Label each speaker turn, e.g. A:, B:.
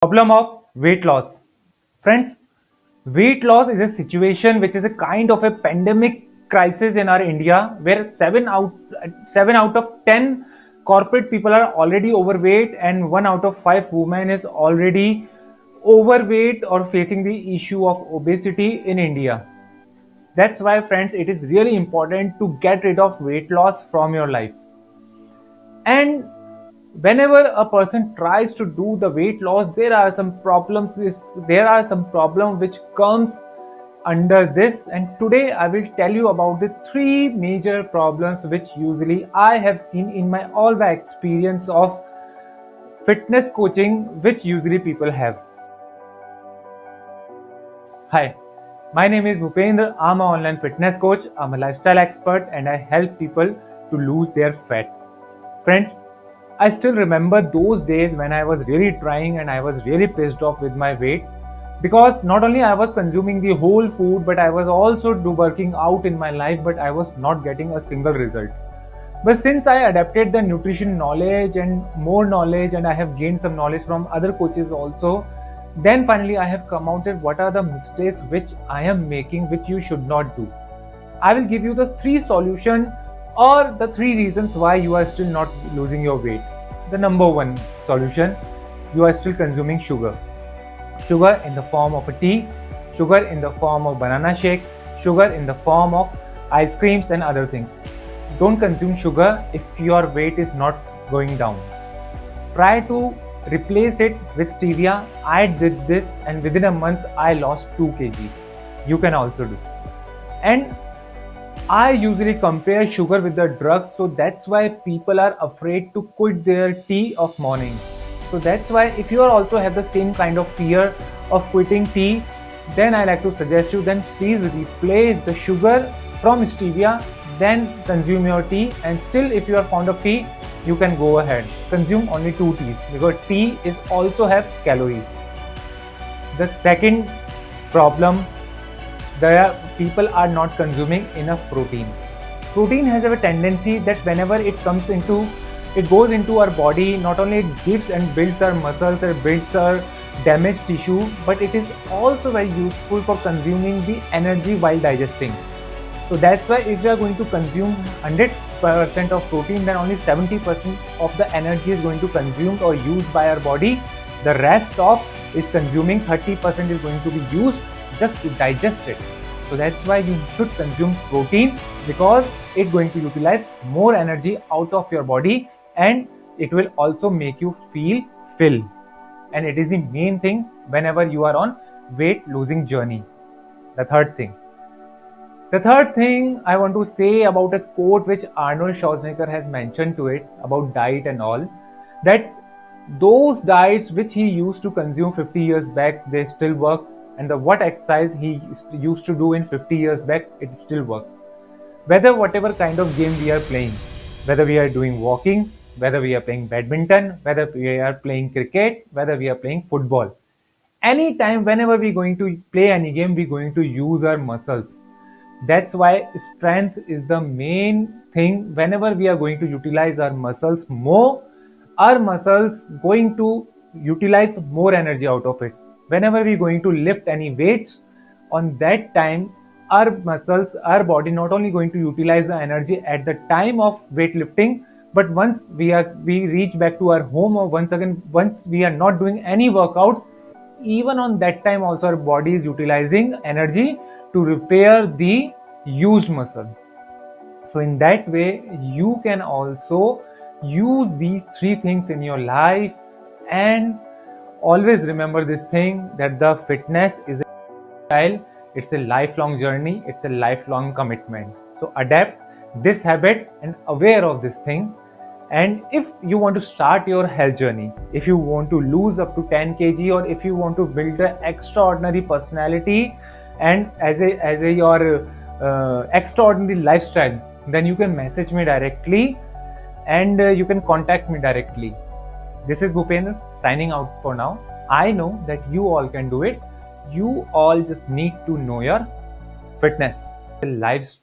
A: Problem of weight loss. Friends, weight loss is a situation which is a kind of a pandemic crisis in our India where 7 out of 10 corporate people are already overweight and 1 out of 5 women is already overweight or facing the issue of obesity in India. That's why, friends, it is really important to get rid of weight loss from your life. And whenever a person tries to do the weight loss, there are some problems which comes under this, and today I will tell you about the three major problems which usually I have seen in my all the experience of fitness coaching which usually people have. Hi, my name is Bhupendra. I'm an online fitness coach, I'm a lifestyle expert, and I help people to lose their fat. Friends, I still remember those days when I was really trying and I was really pissed off with my weight because not only I was consuming the whole food, but I was also working out in my life, but I was not getting a single result. But since I adapted the nutrition knowledge and more knowledge, and I have gained some knowledge from other coaches also, then finally I have come out with what are the mistakes which I am making which you should not do. I will give you the three solutions or the three reasons why you are still not losing your weight. The number one solution, you are still consuming sugar. Sugar in the form of a tea, sugar in the form of banana shake, sugar in the form of ice creams and other things. Don't consume sugar if your weight is not going down. Try to replace it with stevia. I did this and within a month I lost 2 kg. You can also do. And I usually compare sugar with the drugs, so that's why people are afraid to quit their tea of morning. So that's why if you are also have the same kind of fear of quitting tea, then I like to suggest you then please replace the sugar from stevia, then consume your tea. And still if you are fond of tea, you can go ahead consume only 2 teas because tea is also have calories. The second problem, the people are not consuming enough protein. Protein has a tendency that whenever it goes into our body, not only it gives and builds our muscles, it builds our damaged tissue, but it is also very useful for consuming the energy while digesting. So that's why if we are going to consume 100% of protein, then only 70% of the energy is going to consumed or used by our body. The rest of is consuming 30% is going to be used just to digest it. So that's why you should consume protein because it's going to utilize more energy out of your body and it will also make you feel full. And it is the main thing whenever you are on weight losing journey. The third thing I want to say about a quote which Arnold Schwarzenegger has mentioned to it about diet and all, that those diets which he used to consume 50 years back, they still work, and the what exercise he used to do in 50 years back, it still works. Whatever kind of game we are playing, whether we are doing walking, whether we are playing badminton, whether we are playing cricket, whether we are playing football, anytime whenever we're going to play any game, we're going to use our muscles. That's why strength is the main thing. Whenever we are going to utilize our muscles more, our muscles going to utilize more energy out of it. Whenever we're going to lift any weights, on that time our muscles, our body not only going to utilize the energy at the time of weightlifting, but once we reach back to our home, or once we are not doing any workouts, even on that time also our body is utilizing energy to repair the used muscle. So in that way you can also use these three things in your life. And always remember this thing, that the fitness is a lifestyle, it's a lifelong journey, it's a lifelong commitment. So adapt this habit and aware of this thing. And if you want to start your health journey, if you want to lose up to 10 kg, or if you want to build an extraordinary personality and as a your extraordinary lifestyle, then you can message me directly and you can contact me directly. This is Bhupendra signing out for now. I know that you all can do it. You all just need to know your fitness, lifestyle.